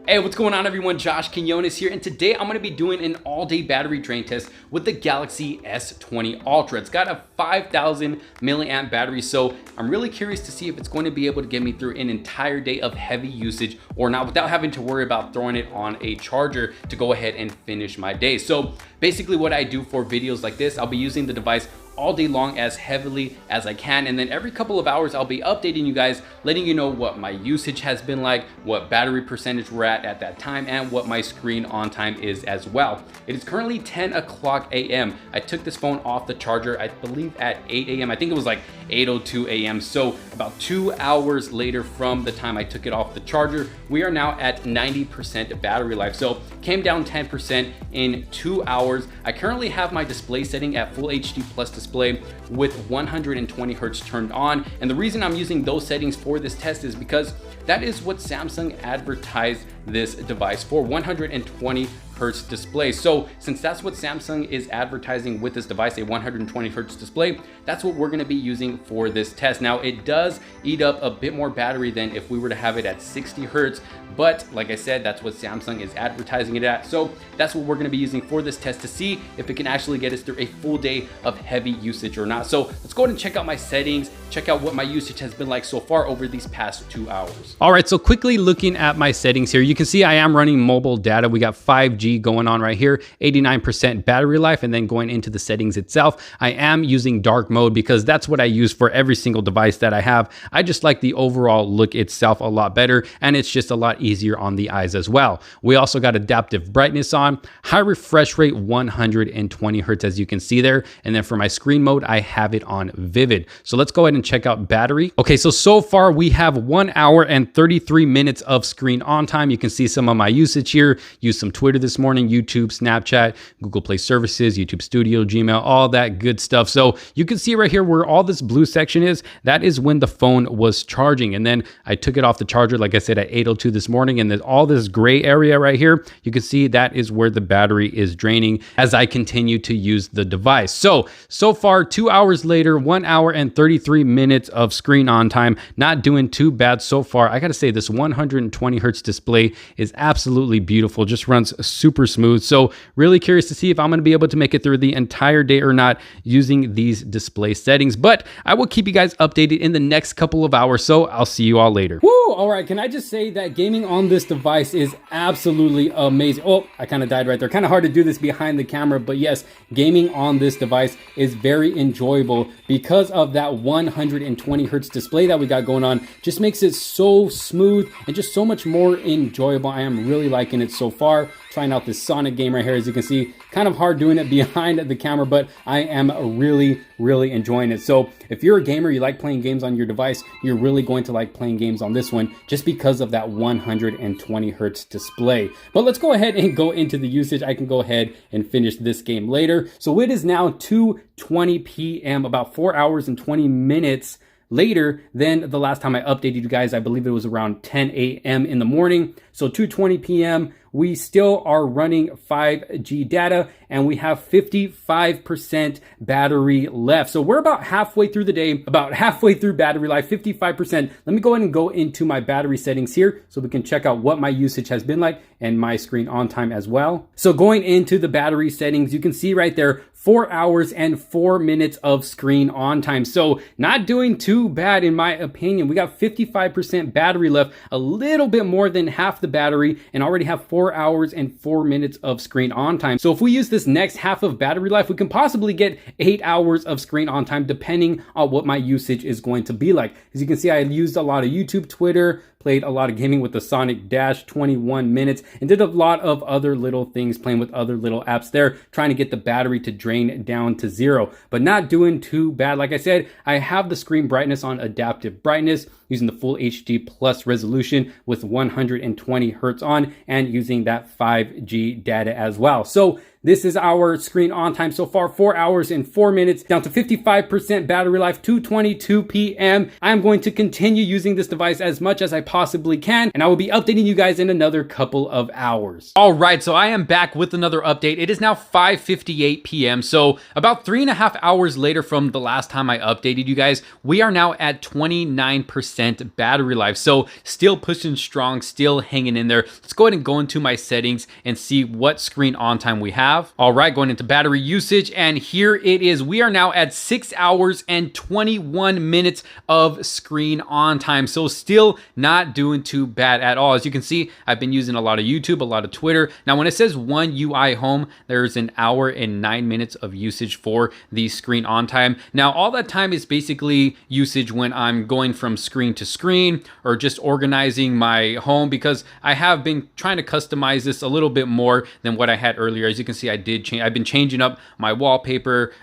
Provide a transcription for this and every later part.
Hey, what's going on everyone? Josh Quinones here, and today I'm going to be doing an all-day battery drain test with the Galaxy S20 Ultra. It's got a 5,000 milliamp battery, so I'm really curious to see if it's going to be able to get me through an entire day of heavy usage or not without having to worry about throwing it on a charger to go ahead and finish my day. So basically what I do for videos like this, I'll be using the device all day long as heavily as I can, and then every couple of hours I'll be updating you guys, letting you know what my usage has been like, what battery percentage we're at that time, and what my screen on time is as well. It is currently 10 o'clock a.m. I took this phone off the charger, I believe at 8 a.m. I think it was like 8:02 a.m. So about 2 hours later from the time I took it off the charger, we are now at 90% battery life. So came down 10% in 2 hours. I currently have my display setting at Full HD Plus display with 120 hertz turned on, and the reason I'm using those settings for this test is because that is what Samsung advertised this device for, 120 hertz display. So since that's what Samsung is advertising with this device, a 120 hertz display, that's what we're going to be using for this test. Now it does eat up a bit more battery than if we were to have it at 60 hertz, but like I said, that's what Samsung is advertising it at. So that's what we're going to be using for this test to see if it can actually get us through a full day of heavy usage or not. So let's go ahead and check out my settings, check out what my usage has been like so far over these past 2 hours. All right, so quickly looking at my settings here, you can see I am running mobile data. We got 5G going on right here, 89% battery life, and then going into the settings itself, I am using dark mode because that's what I use for every single device that I have. I just like the overall look itself a lot better, and it's just a lot easier on the eyes as well. We also got adaptive brightness on, high refresh rate, 120 hertz as you can see there, and then for my screen mode, I have it on vivid. So let's go ahead and check out battery. Okay, so far we have 1 hour and 33 minutes of screen on time. You can see some of my usage here. Used some Twitter this morning, YouTube, Snapchat, Google Play services, YouTube Studio, Gmail, all that good stuff. So you can see right here where all this blue section is, that is when the phone was charging. And then I took it off the charger, like I said, at 8:02 this morning. And then all this gray area right here, you can see that is where the battery is draining as I continue to use the device. So far, 2 hours later, 1 hour and 33 minutes of screen on time. Not doing too bad so far. I gotta say, this 120 hertz display is absolutely beautiful, just runs super smooth. So really curious to see if I'm going to be able to make it through the entire day or not using these display settings, but I will keep you guys updated in the next couple of hours. So I'll see you all later. Woo! All right. Can I just say that gaming on this device is absolutely amazing. Oh, I kind of died right there. Kind of hard to do this behind the camera, but yes, gaming on this device is very enjoyable because of that 120 hertz display that we got going on. Just makes it so smooth and just so much more enjoyable. I am really liking it so far. Trying out this Sonic game right here, as you can see, kind of hard doing it behind the camera, but I am really enjoying it. So if you're a gamer, you like playing games on your device, you're really going to like playing games on this one just because of that 120 hertz display. But let's go ahead and go into the usage. I can go ahead and finish this game later. So it is now 2:20 p.m., about 4 hours and 20 minutes later than the last time I updated you guys. I believe it was around 10 a.m. in the morning. So 2:20 p.m. we still are running 5G data and we have 55% battery left. So we're about halfway through the day, about halfway through battery life, 55%. Let me go ahead and go into my battery settings here so we can check out what my usage has been like and my screen on time as well. So going into the battery settings, you can see right there, 4 hours and 4 minutes of screen on time. So not doing too bad in my opinion. We got 55% battery left, a little bit more than half the battery, and already have 4 hours and 4 minutes of screen on time. So if we use this next half of battery life, we can possibly get 8 hours of screen on time depending on what my usage is going to be like. As you can see, I used a lot of YouTube, Twitter, played a lot of gaming with the Sonic Dash, 21 minutes, and did a lot of other little things, playing with other little apps there, trying to get the battery to drain down to 0, but not doing too bad. Like I said, I have the screen brightness on adaptive brightness, using the Full HD Plus resolution with 120 hertz on, and using that 5G data as well. So This is our screen on time so far, 4 hours and 4 minutes, down to 55% battery life, 2:22 p.m. I'm going to continue using this device as much as I possibly can, and I will be updating you guys in another couple of hours. All right, so I am back with another update. It is now 5:58 p.m. So about 3.5 hours later from the last time I updated you guys, we are now at 29% battery life. So still pushing strong, still hanging in there. Let's go ahead and go into my settings and see what screen on time we have. All right, going into battery usage, and here it is. We are now at 6 hours and 21 minutes of screen on time. So still not doing too bad at all. As you can see, I've been using a lot of YouTube, a lot of Twitter. Now, when it says One UI Home, there's an hour and 9 minutes of usage for the screen on time. Now, all that time is basically usage when I'm going from screen to screen or just organizing my home, because I have been trying to customize this a little bit more than what I had earlier. As you can see, I've been changing up my wallpaper,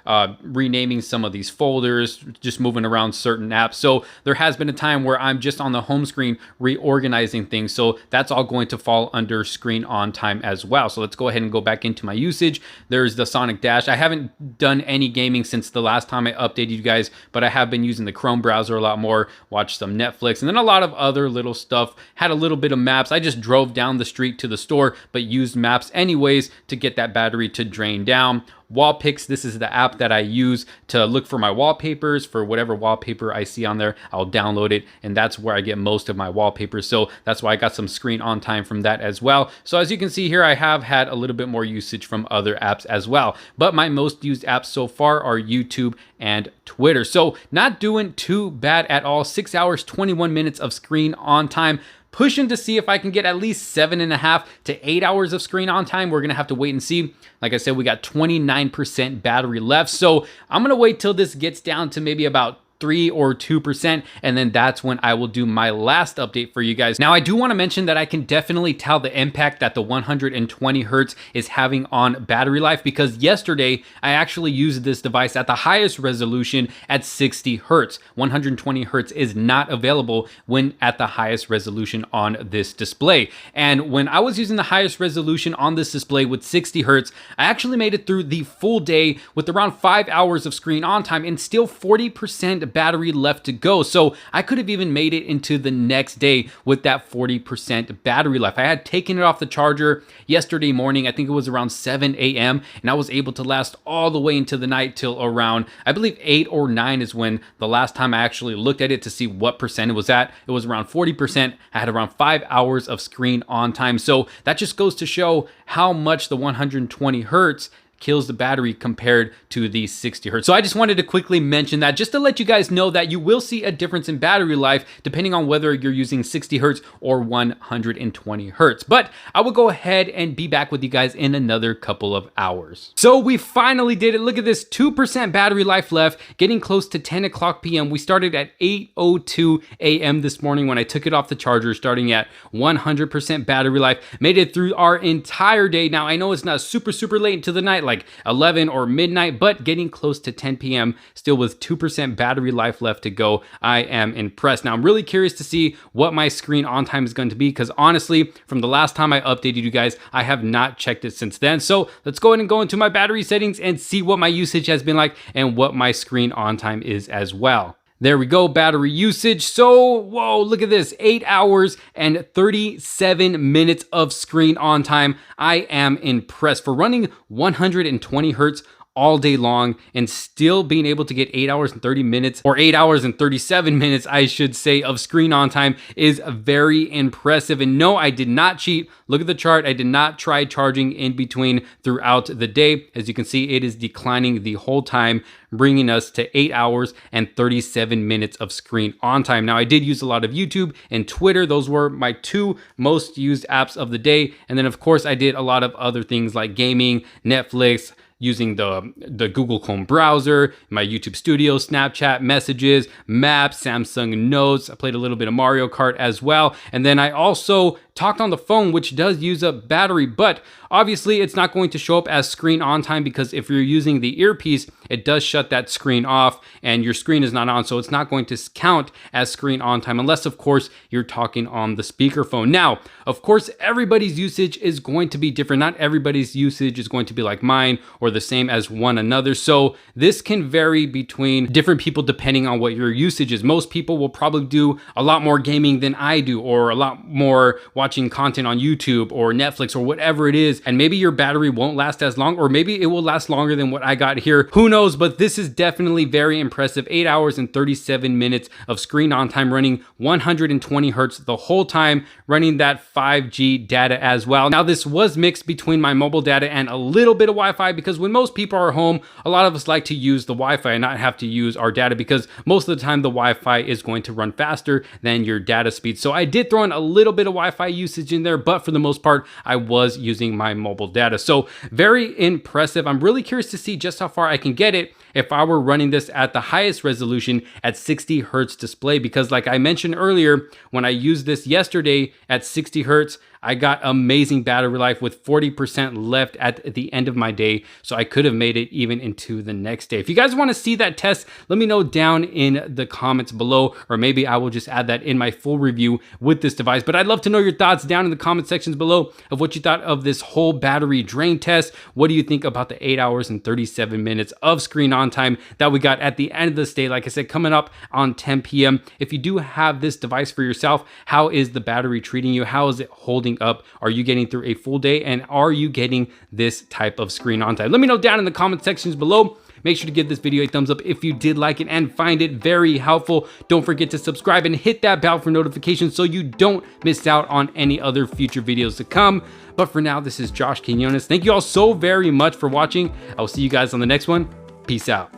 renaming some of these folders, just moving around certain apps. So there has been a time where I'm just on the home screen reorganizing things. So that's all going to fall under screen on time as well. So let's go ahead and go back into my usage. There's the Sonic Dash. I haven't done any gaming since the last time I updated you guys, but I have been using the Chrome browser a lot more, watched some Netflix, and then a lot of other little stuff. Had a little bit of maps. I just drove down the street to the store, but used maps anyways to get that battery to drain down. Wallpix, this is the app that I use to look for my wallpapers. For whatever wallpaper I see on there, I'll download it, and that's where I get most of my wallpapers. So that's why I got some screen on time from that as well. So as you can see here, I have had a little bit more usage from other apps as well, but my most used apps so far are YouTube and Twitter. So not doing too bad at all. 6 hours, 21 minutes of screen on time. Pushing to see if I can get at least 7.5 to 8 hours of screen on time. We're gonna have to wait and see. Like I said, we got 29% battery left. So I'm gonna wait till this gets down to maybe about 3 or 2%, and then that's when I will do my last update for you guys. Now, I do want to mention that I can definitely tell the impact that the 120 hertz is having on battery life, because yesterday I actually used this device at the highest resolution at 60 hertz. 120 hertz is not available when at the highest resolution on this display. And when I was using the highest resolution on this display with 60 hertz, I actually made it through the full day with around 5 hours of screen on time and still 40% battery left to go. So I could have even made it into the next day with that 40% battery life. I had taken it off the charger yesterday morning. I think it was around 7 a.m. and I was able to last all the way into the night till around, I believe 8 or 9 is when the last time I actually looked at it to see what percent it was at. It was around 40%. I had around 5 hours of screen on time. So that just goes to show how much the 120 hertz kills the battery compared to the 60 hertz. So I just wanted to quickly mention that just to let you guys know that you will see a difference in battery life depending on whether you're using 60 hertz or 120 hertz. But I will go ahead and be back with you guys in another couple of hours. So we finally did it. Look at this, 2% battery life left, getting close to 10 o'clock p.m. We started at 8:02 a.m. this morning when I took it off the charger, starting at 100% battery life. Made it through our entire day. Now, I know it's not super late into the night, like 11 or midnight, but getting close to 10 p.m. still with 2% battery life left to go. I am impressed. Now, I'm really curious to see what my screen on time is going to be, because honestly, from the last time I updated you guys, I have not checked it since then. So let's go ahead and go into my battery settings and see what my usage has been like and what my screen on time is as well. There we go, battery usage. So, whoa, look at this, 8 hours and 37 minutes of screen on time. I am impressed. For running 120 hertz all day long and still being able to get 8 hours and 30 minutes, or 8 hours and 37 minutes, I should say, of screen on time is very impressive. And no, I did not cheat. Look at the chart. I did not try charging in between throughout the day. As you can see, it is declining the whole time, bringing us to 8 hours and 37 minutes of screen on time. Now, I did use a lot of YouTube and Twitter. Those were my two most used apps of the day. And then, of course, I did a lot of other things like gaming, Netflix, using the Google Chrome browser, my YouTube Studio, Snapchat, Messages, Maps, Samsung Notes. I played a little bit of Mario Kart as well. And then I also talked on the phone, which does use up battery, but obviously it's not going to show up as screen on time because if you're using the earpiece, it does shut that screen off and your screen is not on. So it's not going to count as screen on time unless of course you're talking on the speakerphone. Now, of course, everybody's usage is going to be different. Not everybody's usage is going to be like mine or the same as one another. So this can vary between different people depending on what your usage is. Most people will probably do a lot more gaming than I do, or a lot more watching content on YouTube or Netflix or whatever it is. And maybe your battery won't last as long, or maybe it will last longer than what I got here. Who knows? But this is definitely very impressive. 8 hours and 37 minutes of screen on time, running 120 hertz the whole time, running that 5G data as well. Now, this was mixed between my mobile data and a little bit of Wi-Fi, because when most people are home, a lot of us like to use the Wi-Fi and not have to use our data, because most of the time the Wi-Fi is going to run faster than your data speed. So I did throw in a little bit of Wi-Fi usage in there, but for the most part, I was using my mobile data. So very impressive. I'm really curious to see just how far I can get it if I were running this at the highest resolution at 60 hertz display, because like I mentioned earlier, when I used this yesterday at 60 hertz, I got amazing battery life with 40% left at the end of my day. So I could have made it even into the next day. If you guys want to see that test, let me know down in the comments below, or maybe I will just add that in my full review with this device. But I'd love to know your thoughts down in the comment sections below of what you thought of this whole battery drain test. What do you think about the 8 hours and 37 minutes of screen on time that we got at the end of this day? Like I said, coming up on 10 p.m. If you do have this device for yourself, how is the battery treating you? How is it holding up? Are you getting through a full day, and are you getting this type of screen on time? Let me know down in the comment sections below. Make sure to give this video a thumbs up if you did like it and find it very helpful. Don't forget to subscribe and hit that bell for notifications so you don't miss out on any other future videos to come. But for now, this is Josh Quinones. Thank you all so very much for watching. I will see you guys on the next one. Peace out.